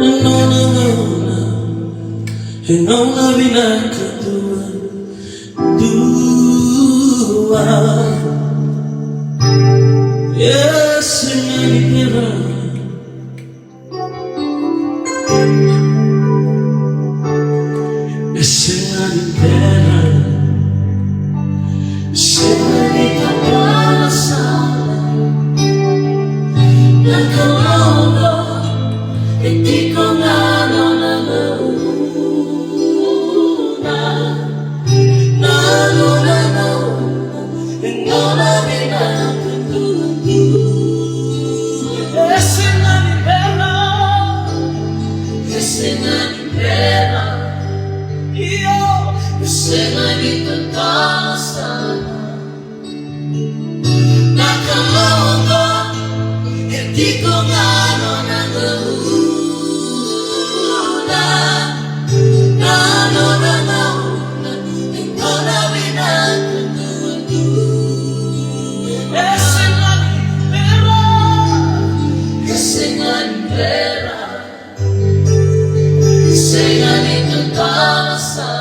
No, no, no, no. E non la vinacca tua, tua. Yes, many people. Singing in terra, singing in buona sala, nel colombo e ti condanno la luna, la luna, e non la vita tu. E singing in terra, e singing in terra. Io se la vita passa la colombo e dico ma non è luna, no, no, no, no, e non la vita tu. E se la libera, e se la libera, se la vita passa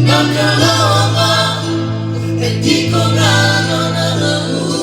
la colombo e ti cobrano la luna.